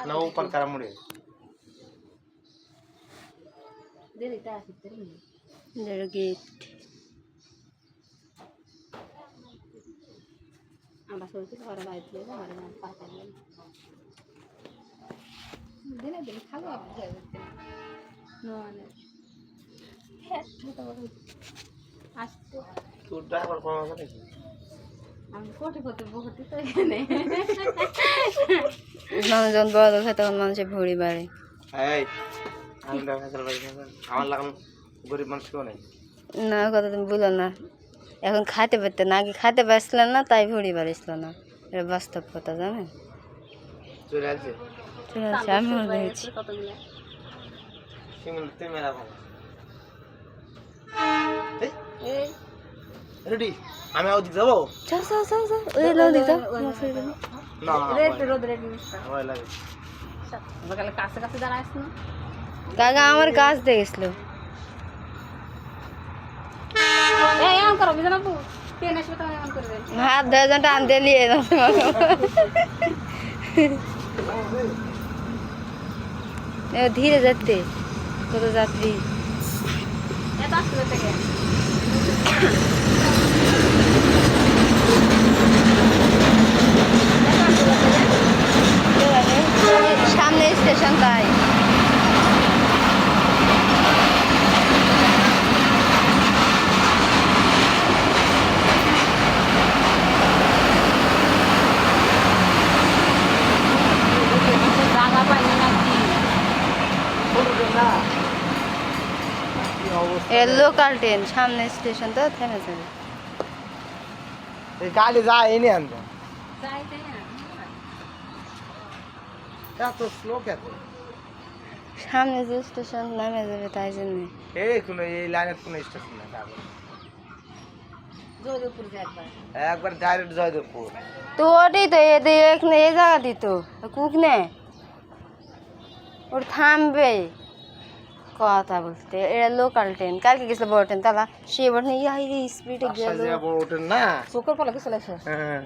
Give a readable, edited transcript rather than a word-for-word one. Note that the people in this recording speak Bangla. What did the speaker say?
না উপর কারা মুড়ে গেট আমরা সবাই ঘরে বাইরে ঘরে পাতা দিনে দিন খাবো আসতে তোর ড্রাইভার কোন আছে নাকি আমি কোটি কোটি বহুতি তো এখানে মানুষজন বড় লোক হয় তখন মানুষের ভুঁড়ি বাড়ে। এই আমি ড্রাইভার বাড়ি আমার লাগাম গরিব মানুষ কেউ নেই না কথা তুমি বলো না, এখন খাইতে পারতে না, আগে খাইতে পারছিল না তাই ভুঁড়ি বাড়িছিল না, এটা বাস্তব কথা জানেন। চলে আসছে চলে আসছে, আমিও দেখেছি। সিঙ্গল তুই মেলা ভালো রেডি আমি ওদিক যাবো যাও যাও যাও যাও, ওই লোক দিক যাও। না রোদ রেডি ভয় লাগে সকালে কাছে কাছে দাঁড়াইছ না কাকা আমার গাছ দেখেছিল। এই এমন করো বুঝো না বউ ট্রেন আসবে তখন এমন করবে হাত ধরে যেন টান দিয়ে নিয়ে ধীরে যেতে কত যাত্রী এত আসবে থেকে সামনে স্টেশন তাই জায়গা পাইনি নাকি লোকাল ট্রেন সামনে স্টেশন তো থেমে যাবে। এই গাড়ি যায় এনে আনবো যাইতে না এত স্লো কেন সামনে যে স্টেশন নামে যাবে তাই জন্য। এই কোনো এই লাইনের কোনো স্টেশন না জয়দেবপুর যাই একবার একবার ডাইরেক্ট জয়দেবপুর তো ওটাই তো এখানে এই জায়গা দিত কুক নে ওর থামবে কথা বলতে, এটা লোকাল ট্রেন। কালকে গেছিল বড় ট্রেন তালা সে বড় স্পিডে গেল ওঠেন না চোখের পলকে চলে আসে হ্যাঁ